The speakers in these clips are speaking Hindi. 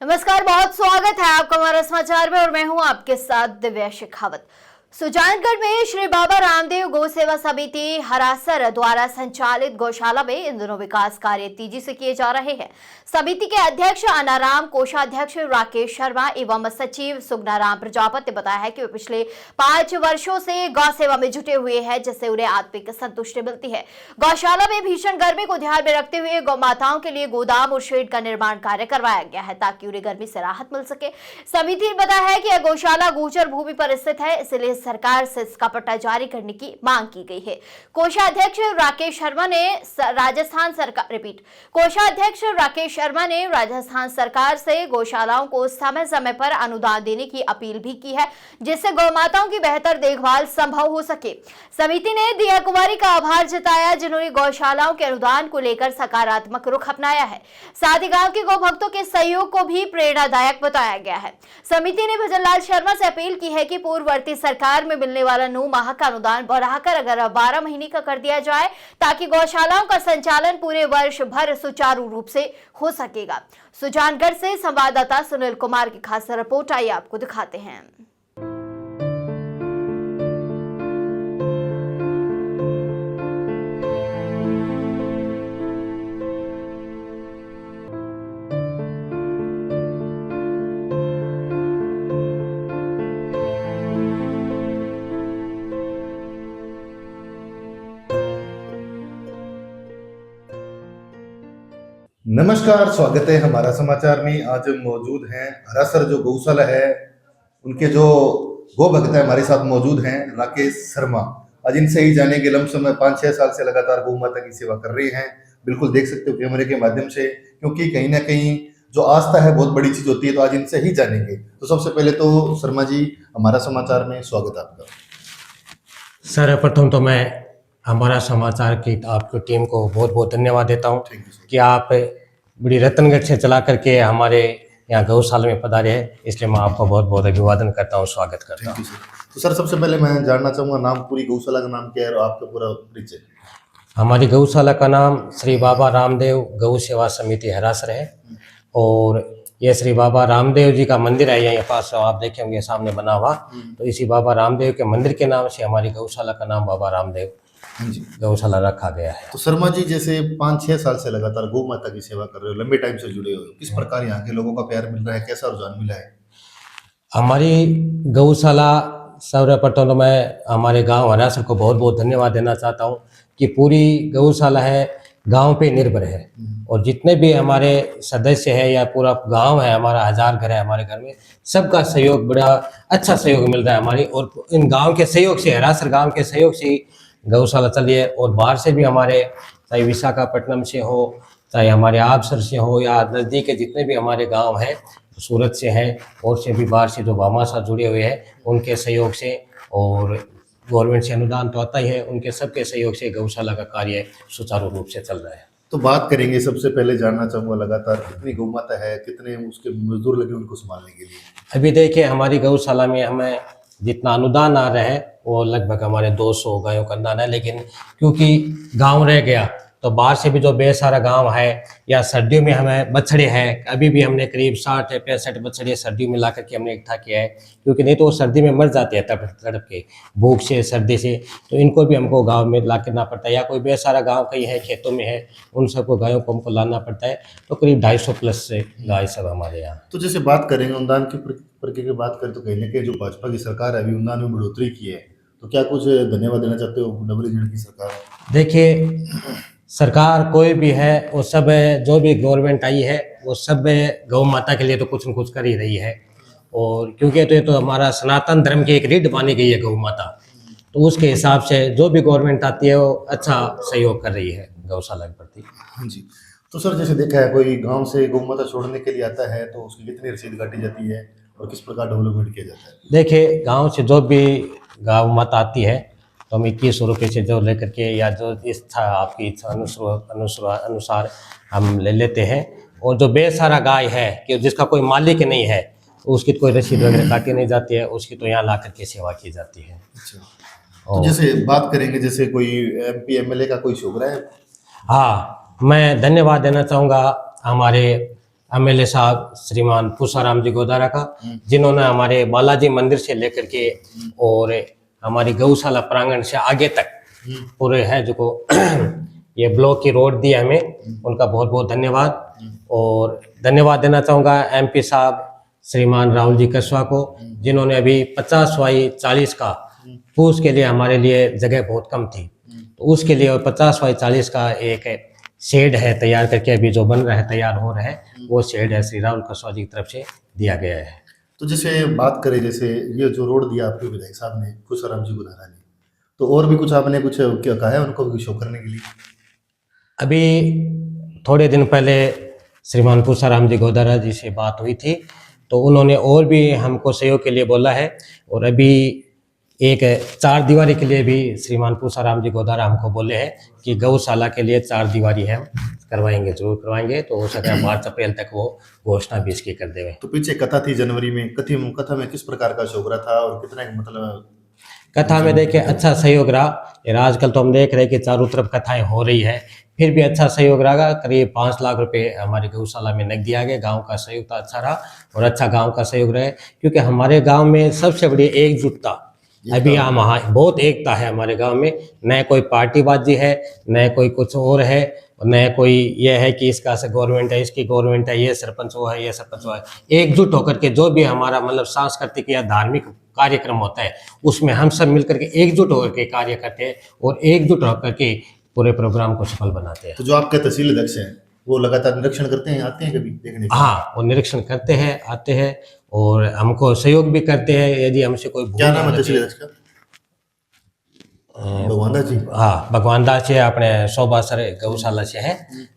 नमस्कार, बहुत स्वागत है आपका हमारा समाचार में और मैं हूं आपके साथ दिव्या शेखावत। सुजानगढ़ में श्री बाबा रामदेव गौ सेवा समिति हरासर द्वारा संचालित गौशाला में इन दिनों विकास कार्य तेजी से किए जा रहे हैं। समिति के अध्यक्ष अनाराम, कोषाध्यक्ष राकेश शर्मा एवं सचिव सुगनाराम प्रजापति ने बताया है कि वे पिछले 5 वर्षों से गौ सेवा में जुटे हुए हैं, जिससे उन्हें आत्मिक संतुष्टि मिलती है। गौशाला में भीषण गर्मी को ध्यान में रखते हुए गौ माताओं के लिए गोदाम और शेड का निर्माण कार्य करवाया गया है ताकि उन्हें गर्मी से राहत मिल सके। समिति ने बताया है कि यह गौशाला गोचर भूमि पर स्थित है, इसलिए सरकार से इसका पट्टा जारी करने की मांग की गई है। कोषाध्यक्ष राकेश शर्मा ने राजस्थान सरकार से गौशालाओं को समय समय पर अनुदान देने की अपील भी की है, जिससे गौमाताओं की बेहतर देखभाल संभव हो सके। समिति ने दिया कुमारी का आभार जताया, जिन्होंने गौशालाओं के अनुदान को लेकर सकारात्मक रुख अपनाया है। साथ ही गांव के गौ भक्तों के सहयोग को भी प्रेरणादायक बताया गया है। समिति ने भजनलाल शर्मा से अपील की है कि पूर्ववर्ती सरकार में मिलने वाला 9 माह का अनुदान बढ़ाकर अगर 12 महीने का कर दिया जाए ताकि गौशालाओं का संचालन पूरे वर्ष भर सुचारू रूप से हो सकेगा। सुजानगढ़ से संवाददाता सुनील कुमार की खास रिपोर्ट आइए आपको दिखाते हैं। नमस्कार, स्वागत है हमारा समाचार में। आज हम मौजूद हैं हरासर जो गौशाला है, उनके जो गो भक्त है हमारे साथ मौजूद हैं राकेश शर्मा। आज इनसे ही जानेंगे। लमसम 5-6 साल से लगातार गौ माता की सेवा कर रहे हैं। बिल्कुल देख सकते हो कैमरे के माध्यम से, क्योंकि कहीं ना कहीं जो आस्था है बहुत बड़ी चीज होती है। तो आज इनसे ही जानेंगे। तो सबसे पहले तो शर्मा जी, हमारा समाचार में स्वागत आपका। सर्वप्रथम तो मैं हमारा समाचार की आपकी टीम को बहुत बहुत धन्यवाद देता हूँ कि आप बड़ी रतनगढ़ से चला करके हमारे यहाँ गौशाला में पधारे हैं, इसलिए मैं आपको बहुत बहुत अभिवादन करता हूँ, स्वागत करता हूँ। तो सर, सबसे पहले मैं जानना चाहूँगा, नाम, पूरी गौशाला का नाम क्या है और आपका पूरा परिचय। हमारी गौशाला का नाम श्री बाबा रामदेव गौ सेवा समिति हरासर है और ये श्री बाबा रामदेव जी का मंदिर है यहाँ पास, आप देखेंगे सामने बना हुआ। तो इसी बाबा रामदेव के मंदिर के नाम से हमारी गौशाला का नाम बाबा रामदेव गौशाला रखा गया है। तो शर्मा जी, जैसे 5-6 साल से लगातार गौ माता की सेवा कर रहे हो, लंबे टाइम से जुड़े हो, किस प्रकार यहाँ के लोगों का प्यार मिल रहा है, कैसा रुझान मिला है? हमारी गौशाला, सर्वप्रथम तो मैं हमारे गांव हरासर को बहुत बहुत धन्यवाद देना चाहता हूँ कि पूरी गौशाला है गांव पे निर्भर है और जितने भी हमारे सदस्य है या पूरा गांव है, हमारा 1000 घर है, हमारे घर में सबका सहयोग, बड़ा अच्छा सहयोग मिल रहा है हमारी। और इन गांव के सहयोग से, हरासर गांव के सहयोग से गौशाला चली है। और बाहर से भी हमारे, चाहे विशाखापट्टनम से हो, चाहे हमारे आबसर से हो या नज़दीक के जितने भी हमारे गांव हैं, सूरत से हैं और से भी बाहर से जो भामा साथ जुड़े हुए हैं, उनके सहयोग से और गवर्नमेंट से अनुदान तो आता ही है, उनके सबके सहयोग से गौशाला का कार्य सुचारू रूप से चल रहा है। तो बात करेंगे, सबसे पहले जानना चाहूँगा लगातार कितनी गौ माता है, कितने उसके मजदूर लगे उनको संभालने के लिए? अभी देखिए, हमारी गौशाला में हमें जितना अनुदान आ रहा है वो लगभग हमारे 200 गायों का अनुदान है, लेकिन क्योंकि गांव रह गया तो बाहर से भी जो बेसारा गांव है या सर्दियों में हमें बछड़े हैं, अभी भी हमने करीब 60-65 बछड़े सर्दियों में ला करके हमने इकट्ठा किया है, क्योंकि नहीं तो वो सर्दी में मर जाते हैं तड़प तड़प के, भूख से, सर्दी से। तो इनको भी हमको गाँव में ला करना पड़ता है, या कोई बेसारा गाँव कहीं है, खेतों में है, उन सबको गायों को हमको लाना पड़ता है। तो करीब 250 प्लस से गाय सब हमारे यहाँ। तो जैसे बात करेंगे अनुदान की प्रक्रिया की बात करें, तो कहीं ना कहीं जो भाजपा की सरकार है अभी अनुदान में बढ़ोतरी की है, तो क्या कुछ धन्यवाद देना चाहते हो डबल इंजन की सरकार? देखिए, सरकार कोई भी है, वो सब जो भी गवर्नमेंट आई है वो सब गौ माता के लिए तो कुछ न कुछ कर ही रही है। और क्योंकि तो ये तो हमारा सनातन धर्म की एक रीढ़ मानी गई है गौ माता, तो उसके हिसाब से जो भी गवर्नमेंट आती है वो अच्छा सहयोग कर रही है गौशाला के प्रति। हाँ जी। तो सर, जैसे देखा है, कोई गांव से गौ माता छोड़ने के लिए आता है तो उसकी कितनी रसीद काटी जाती है और किस प्रकार डेवलपमेंट किया जाता है? देखिए, गाँव से जो भी गौ माता आती है तो हम 2100 रुपये से जो लेकर के, या जो इच्छा आपकी इच्छा अनुसार हम ले लेते हैं। और जो बेसहारा गाय है कि जिसका कोई मालिक नहीं है, उसकी कोई रसीद वगैरह काटी नहीं जाती है, उसकी तो यहाँ ला करके सेवा की जाती है। अच्छा। तो जैसे बात करेंगे, जैसे कोई MP MLA का कोई शुक्र है? हाँ, मैं धन्यवाद देना चाहूँगा हमारे एमएलए साहब श्रीमान पूसाराम जी गोदारा का, जिन्होंने हमारे बालाजी मंदिर से लेकर के और हमारी गौशाला प्रांगण से आगे तक पूरे है जो को ये ब्लॉक की रोड दी हमें, उनका बहुत बहुत धन्यवाद। और धन्यवाद देना चाहूँगा एमपी साहब श्रीमान राहुल जी कस्वा को, जिन्होंने अभी 50/40 का पूछ के लिए हमारे लिए जगह बहुत कम थी, तो उसके लिए 50/40 का एक शेड है तैयार करके अभी जो बन रहा है, तैयार हो रहा है, वो शेड है श्री राहुल कस्वा जी की तरफ से दिया गया है। तो जैसे बात करें, जैसे ये जो रोड दिया आपके विधायक साहब ने पूसाराम जी गोदारा ने, तो और भी कुछ आपने कुछ क्या कहा है उनको भी शो करने के लिए? अभी थोड़े दिन पहले श्रीमान पूसाराम जी गोदारा जी से बात हुई थी, तो उन्होंने और भी हमको सहयोग के लिए बोला है। और अभी एक 4 दीवारी के लिए भी श्रीमान पूसाराम जी गोदारा हमको बोले हैं कि गौशाला के लिए 4 दीवारी है, करवाएंगे, जरूर करवाएंगे। तो हो सके मार्च अप्रैल तक वो घोषणा भी इसकी कर देवे। तो पीछे कथा थी जनवरी में, कथा में किस प्रकार का शोक रहा था और कितना मतलब कथा में देखिए अच्छा सहयोग रहा। और आजकल तो हम देख रहे हैं कि चारों तरफ कथाएं हो रही है, फिर भी अच्छा सहयोग रहा। करीब 5 लाख रुपए हमारी गौशाला में नक दिया गया। गांव का सहयोग तो अच्छा रहा और अच्छा गांव का सहयोग रहे, क्योंकि हमारे गांव में सबसे बड़ी एकजुटता अभी हम बहुत एकता है हमारे गांव में। न कोई पार्टीबाजी है, न कोई कुछ और है, न कोई ये है कि इसका से गवर्नमेंट है, इसकी गवर्नमेंट है, ये सरपंच वो है, ये सरपंच वो है। एकजुट होकर के जो भी हमारा मतलब सांस्कृतिक या धार्मिक कार्यक्रम होता है, उसमें हम सब मिलकर के एकजुट होकर के कार्य करते हैं और एकजुट होकर के पूरे प्रोग्राम को सफल बनाते हैं। तो जो आपके तहसील अध्यक्ष हैं वो लगातार निरीक्षण करते हैं, आते हैं कभी देखने? हाँ, वो निरीक्षण करते हैं, आते हैं और हमको सहयोग भी करते हैं यदि हमसे कोई। क्या नाम है तहसील अध्यक्ष का? भगवान दास जी। हाँ, भगवान दास जी अपने शोभासर गौशाला से हैं,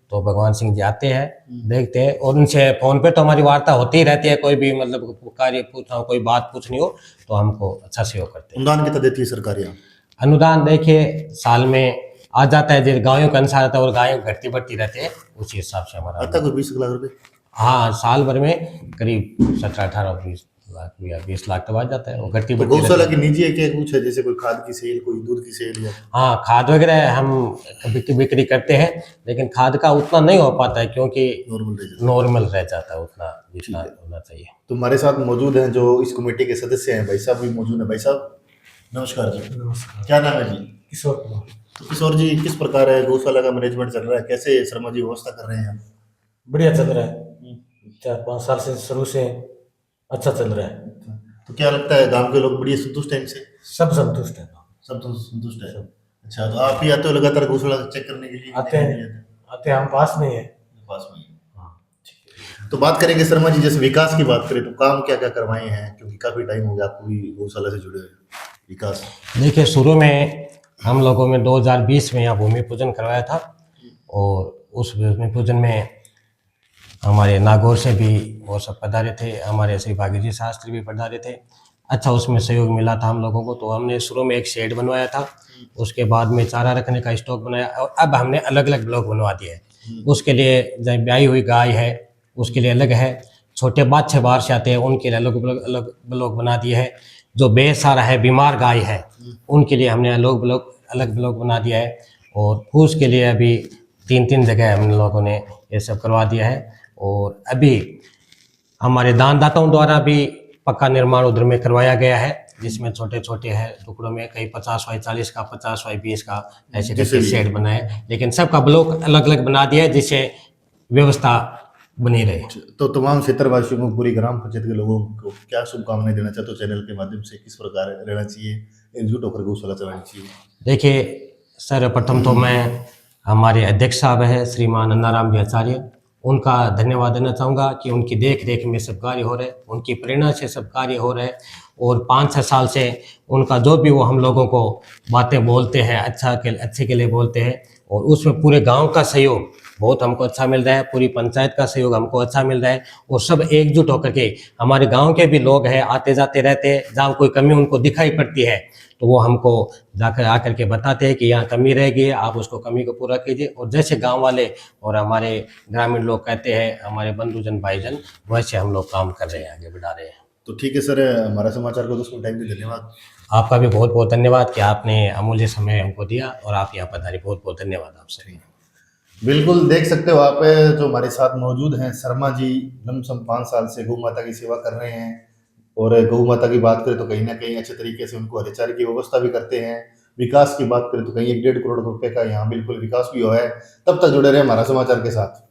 तो भगवान सिंह जी आते हैं, देखते हैं और उनसे फोन पे तो हमारी वार्ता होती रहती है। कोई भी मतलब कार्य पूछना हो, कोई बात पूछनी हो, तो हमको अच्छा सहयोग करते हैं। अनुदान कितना देती है सरकार यहाँ? अनुदान देखिए साल में आ जाता है, जैसे गायों के अनुसार आता है और गायों घटती बढ़ती रहते हैं, उसी हिसाब से हमारा आता है 20 लाख रुपए? हाँ, साल भर में करीब 17-18-20 लाख या 20 लाख तक आ जाता है। वो घटती तो बढ़ती गौशाला की निजी है क्या कुछ है, जैसे कोई खाद की सेल, कोई दूध की सेल या? हाँ, खाद वगैरह हम बिक्री करते हैं, लेकिन खाद का उतना नहीं हो पाता है क्योंकि नॉर्मल रह जाता है उतना जितना होना चाहिए। तो हमारे साथ मौजूद हैं जो इस कमेटी के सदस्य हैं, भाई साहब भी मौजूद हैं। भाई साहब नमस्कार जी। नमस्कार। क्या नाम है जी? किशोर कुमार। तो किशोर जी, किस प्रकार है गौशाला का मैनेजमेंट चल रहा है, कैसे शर्मा जी व्यवस्था कर रहे हैं? बढ़िया चल रहा है, 4-5 साल से शुरू से अच्छा चल रहा है। तो क्या लगता है गांव के लोग बढ़िया संतुष्ट हैं इनसे? सब संतुष्ट है। सब तो संतुष्ट है। अच्छा, तो आप ही आते हो लगातार गौशाला चेक करने के लिए? आते हैं, हम पास में ही है। पास में ही। तो बात करेंगे शर्मा जी, जैसे विकास की बात करें तो काम क्या क्या करवाए हैं, क्योंकि काफी टाइम हो गया आपको भी गौशाला से जुड़े हुए। विकास देखिए, शुरू में हम लोगों में 2020 में यहाँ भूमि पूजन करवाया था और उस भूमि पूजन में हमारे नागौर से भी वो सब पधारे थे, हमारे श्री भागीजी शास्त्री भी पधारे थे। अच्छा उसमें सहयोग मिला था हम लोगों को। तो हमने शुरू में एक शेड बनवाया था, उसके बाद में चारा रखने का स्टॉक बनाया और अब हमने अलग अलग ब्लॉक बनवा दिए हैं। उसके लिए जब ब्याई हुई गाय है उसके लिए अलग है, छोटे बाच्छे बाहर से आते हैं उनके लिए अलग ब्लॉक बना दिए है, जो बेसहारा है बीमार गाय है उनके लिए हमने अलग ब्लॉक बना दिया है। और फूस के लिए अभी 3 जगह हम लोगों ने ये सब करवा दिया है। और अभी हमारे दानदाताओं द्वारा भी पक्का निर्माण उधर में करवाया गया है, जिसमें छोटे छोटे है टुकड़ों में, कई 50/40 का, 50/20 का ऐसे करके शेड बनाए, लेकिन सबका ब्लॉक अलग अलग बना दिया है जिससे व्यवस्था बनी रहे। तो तमाम क्षेत्रवासियों को, पूरी ग्राम पंचायत के लोगों को क्या शुभकामनाएं देना चाहते हो चैनल के माध्यम से? किस प्रकार रहना चाहिए, एकजुट होकर गौशाला चलानी चाहिए? देखिए सर्वप्रथम तो मैं हमारे अध्यक्ष साहब है श्रीमान अन्नाराम जी आचार्य, उनका धन्यवाद देना चाहूँगा कि उनकी देख रेख में सब कार्य हो रहे, उनकी प्रेरणा से सब कार्य हो रहे। और 5-6 साल से उनका जो भी वो हम लोगों को बातें बोलते हैं अच्छे के लिए बोलते हैं, और उसमें पूरे गांव का सहयोग बहुत हमको अच्छा मिल रहा है, पूरी पंचायत का सहयोग हमको अच्छा मिल रहा है। और सब एकजुट होकर के हमारे गांव के भी लोग हैं, आते जाते रहते हैं, जहाँ कोई कमी उनको दिखाई पड़ती है तो वो हमको जाकर आकर के बताते हैं कि यहाँ कमी रह गई है, आप उसको कमी को पूरा कीजिए। और जैसे गांव वाले और हमारे ग्रामीण लोग कहते हैं, हमारे बंधुजन भाईजन, वैसे हम लोग काम कर रहे हैं, आगे बढ़ा रहे हैं। तो ठीक है सर, हमारा समाचार को 10 मिनट टाइम के धन्यवाद। आपका भी बहुत बहुत धन्यवाद कि आपने अमूल्य समय हमको दिया और आप यहाँ पधारे, बहुत बहुत धन्यवाद आपसे। बिल्कुल देख सकते हो आप जो हमारे साथ मौजूद हैं शर्मा जी, लमसम 5 साल से गौ माता की सेवा कर रहे हैं। और गौ माता की बात करें तो कहीं न कहीं अच्छे तरीके से उनको हरे चारे की व्यवस्था भी करते हैं। विकास की बात करें तो कहीं 1 डेढ़ करोड़ रुपए का यहाँ बिल्कुल विकास भी हुआ है। तब तक जुड़े रहे हमारा समाचार के साथ।